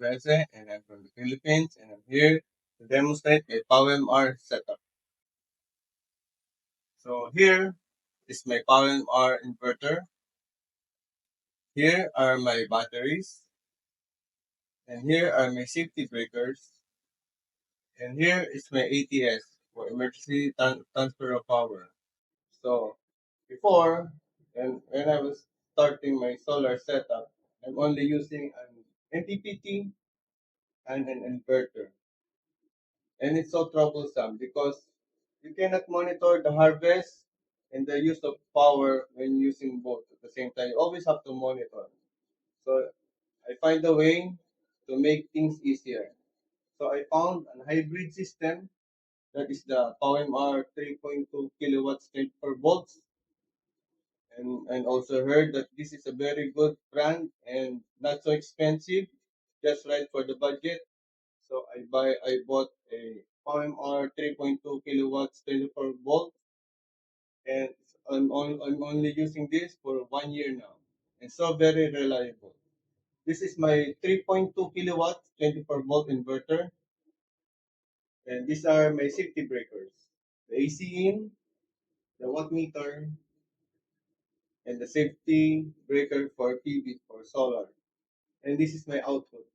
Reze, and I'm from the Philippines, and I'm here to demonstrate a PowerMR setup. So here is my PowerMR inverter. Here are my batteries, and here are my safety breakers, and here is my ATS for emergency transfer of power. So before, when I was starting my solar setup, I'm only using an MPPT and an inverter. And it's so troublesome because you cannot monitor the harvest and the use of power when using both at the same time. You always have to monitor. So I find a way to make things easier. So I found a hybrid system that is the PowerMR 3.2 kilowatts 24 volts, and also heard that this is a very good brand and not so expensive, just right for the budget. So I bought a PowerMR 3.2 kilowatts 24 volt, and I'm only using this for 1 year now. And so very reliable. This is my 3.2 kilowatt 24 volt inverter, and these are my safety breakers. The AC in, the watt meter, and the safety breaker for PV for solar. And this is my output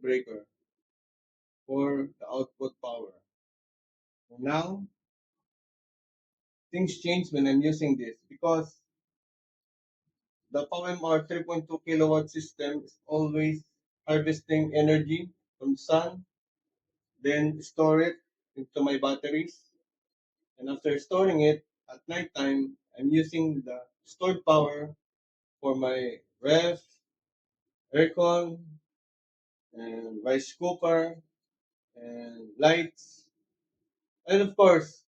breaker for the output power. And now things change when I'm using this because the PowerMR 3.2 kilowatt system is always harvesting energy from the sun, then store it into my batteries. And after storing it at nighttime, I'm using the stored power for my ref, aircon, and rice cooker, and lights. And of course,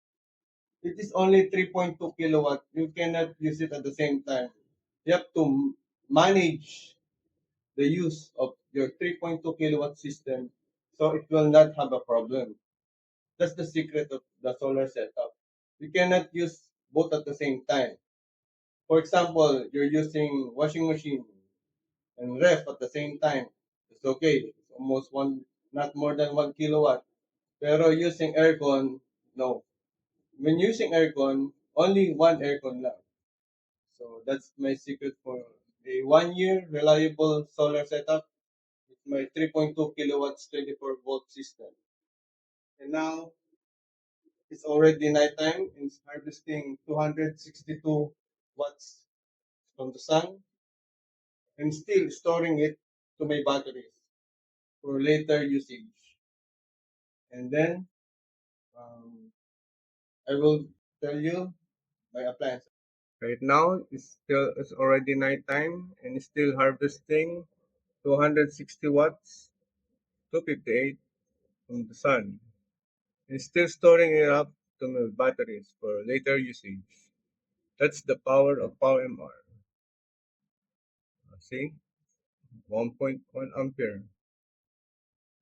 it is only 3.2 kilowatt. You cannot use it at the same time. You have to manage the use of your 3.2 kilowatt system so it will not have a problem. That's the secret of the solar setup. You cannot use both at the same time. For example, you're using washing machine and ref at the same time. It's okay. It's almost not more than 1 kilowatt. Pero using aircon, no. When using aircon, only one aircon lang. So that's my secret for a 1 year reliable solar setup. My 3.2 kilowatts 24 volt system. And now it's already nighttime and it's harvesting 262 watts from the sun and still storing it to my batteries for later usage. And then I will tell you my appliance. Right now it's already nighttime and it's still harvesting 260 watts, 258 from the sun. And still storing it up to my batteries for later usage. That's the power of PowerMR. See, 1.1 ampere.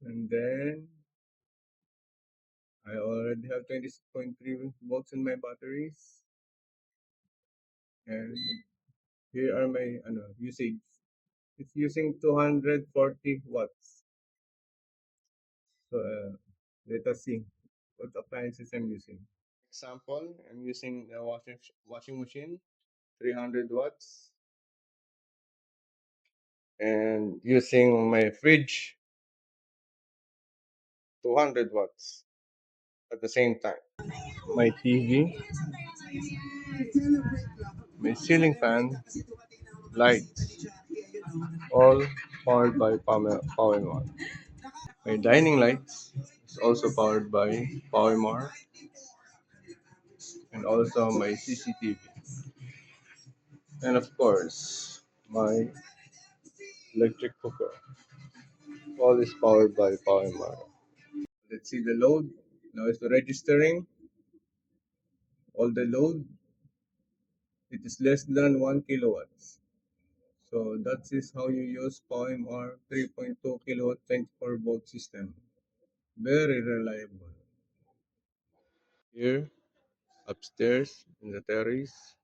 And then I already have 26.3 volts in my batteries. And here are my usage. It's using 240 watts. So let us see what appliances I'm using. Example, I'm using the washing machine, 300 watts, and using my fridge, 200 watts at the same time. My TV, my ceiling fan, lights, all powered by PowerMR. My dining lights is also powered by PowerMR, and also my CCTV. And of course, my electric cooker. All is powered by PowerMR. Let's see the load. Now it's registering all the load. It is less than 1 kilowatts. So that is how you use PowerMR 3.2 kilowatt 24 volt system. Very reliable. Here, upstairs in the terrace,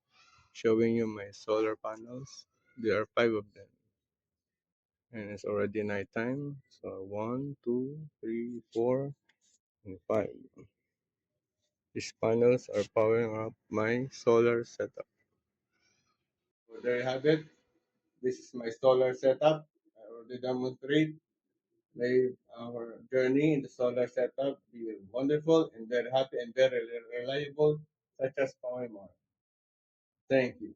showing you my solar panels. There are 5 of them. And it's already nighttime. So one, two, three, four, and five. These panels are powering up my solar setup. So there you have it. This is my solar setup. I already demonstrate our journey in the solar setup. Be wonderful and very happy and very reliable, such as Power. Thank you.